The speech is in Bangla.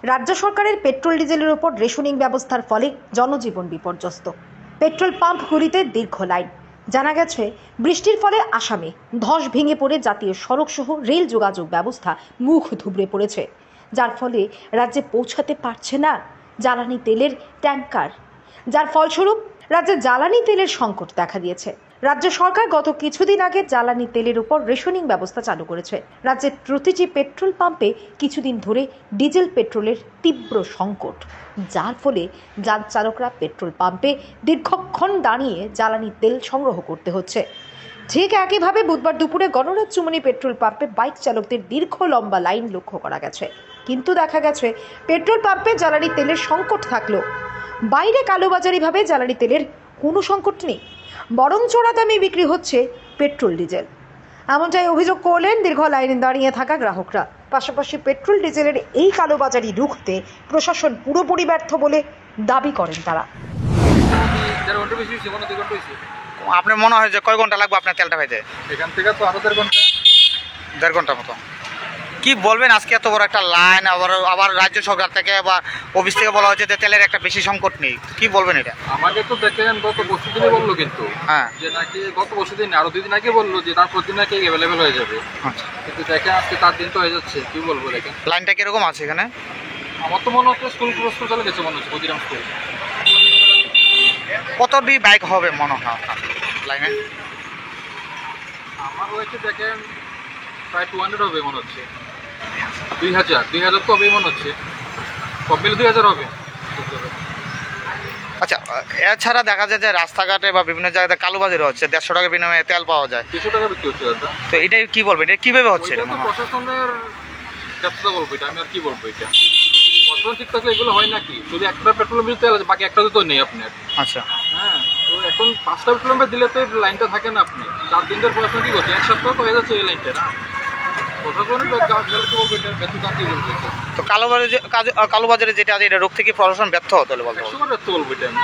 রাজ্য সরকারের পেট্রোল ডিজেলের উপর রেশনিং ব্যবস্থার ফলে জনজীবন বিপর্যস্ত। পেট্রোল পাম্পগুলিতে দীর্ঘ লাইন। জানা গেছে, বৃষ্টির ফলে আসামে ধস ভেঙে পড়ে জাতীয় সড়ক সহ রেল যোগাযোগ ব্যবস্থা মুখ থুবড়ে পড়েছে, যার ফলে রাজ্যে পৌঁছাতে পারছে না জ্বালানি তেলের ট্যাঙ্কার, যার ফলস্বরূপ রাজ্যে জ্বালানি তেলের সংকট দেখা দিয়েছে। রাজ্য সরকার গত কিছুদিন আগে জ্বালানি তেলের উপর রেশনিং ব্যবস্থা চালু করেছে। রাজ্যের প্রতিটি পেট্রোল পাম্পে কিছুদিন ধরে ডিজেল পেট্রোলের তীব্র সংকট, যার ফলে যান চালকরা পেট্রোল পাম্পে দীর্ঘক্ষণ দাঁড়িয়ে জ্বালানি তেল সংগ্রহ করতে হচ্ছে। ঠিক একইভাবে বুধবার দুপুরে গণরাজ্যমণি পেট্রোল পাম্পে বাইক চালকদের দীর্ঘ লম্বা লাইন লক্ষ্য করা গেছে। কিন্তু দেখা গেছে, পেট্রোল পাম্পে জ্বালানি তেলের সংকট থাকলেও বাইরে কালোবাজারিভাবে জ্বালানি তেলের কোনো সংকট নেই, বরং চড়া দামে বিক্রি হচ্ছে পেট্রোল ডিজেল। এমনটাই অভিযোগ করলেন দীর্ঘ লাইনে দাঁড়িয়ে থাকা গ্রাহকরা। পাশাপাশি পেট্রোল ডিজেলের এই কালোবাজারি রুখতে প্রশাসন পুরোপুরি ব্যর্থ বলে দাবি করেন তারা। আপনার মনে হয় যে কয় ঘন্টা লাগবে আপনার তেলটা পাইতে? এখান থেকে তো আরো 1.5 ঘন্টা মতো। কি বলবেন, আজকে এত বড় একটা লাইন, আবার রাজ্য সরকার থেকে বা অফিস থেকে বলা হচ্ছে যে তেলের একটা বেশি সংকট নেই, কি বলবেন এটা? আমাকে তো দেখেন গত পরশু দিনে বললো, কিন্তু হ্যাঁ, যে নাকি গত পরশু দিন আরো 2 দিন আগে বললো যে তারপর দিন নাকি অ্যাভেলেবেল হয়ে যাবে। আচ্ছা, কিন্তু দেখেন আজকে 4 দিন তো হয়ে যাচ্ছে, কি বলবো দেখেন। লাইনটা কিরকম আছে এখানে? আমার তো মনে হচ্ছে স্কুল প্রস্তুত চলে গেছে মনে হচ্ছে, ক্ষুদিরাম স্কুল। কতটি বাইক হবে মনে হয় লাইনে? আমার হয়েছে দেখেন প্রায় 200 হবে মনে হচ্ছে। 2000 তো হবেই মনে হচ্ছে, সব মিলে 2000 হবে। আচ্ছা, এছাড়া দেখা যায় যে রাস্তাঘাটে বা বিভিন্ন জায়গাতে কালোবাজারি হচ্ছে, 150 টাকা বিনিময়ে তেল পাওয়া যায়। 200 টাকা বিক্রি হচ্ছে দাদা। তো এটাই কি বলবেন, এটা কিভাবে হচ্ছে? ওইটা এটা তো মনে হয় প্রশাসনের ব্যর্থতা বলবো, এটা আমি আর কি বলবো। এটা প্রশাসন ঠিক থাকলে এগুলো হয় নাকি? শুধু একটা পেট্রোল পাম্পে তেল আছে, বাকি একটা তো নেই আপনার। আচ্ছা, হ্যাঁ, তো এখন 5টা পেট্রোল পাম্পে দিলে তো লাইনটা থাকে না। আপনি 4 দিন ধরে প্রশাসন কি করছে? 1 সপ্তাহ তো হয়ে যাচ্ছে এই লাইনটা না। প্রশাসনের কি বলবো, এটা ব্যর্থতা কি বলবো? তো কালোবাজারে যেটা আছে এটা রোগ থেকে প্রশাসন ব্যর্থ হতে হলে বলতে হবে। 100বার ব্যর্থ বলবো এটা আমি।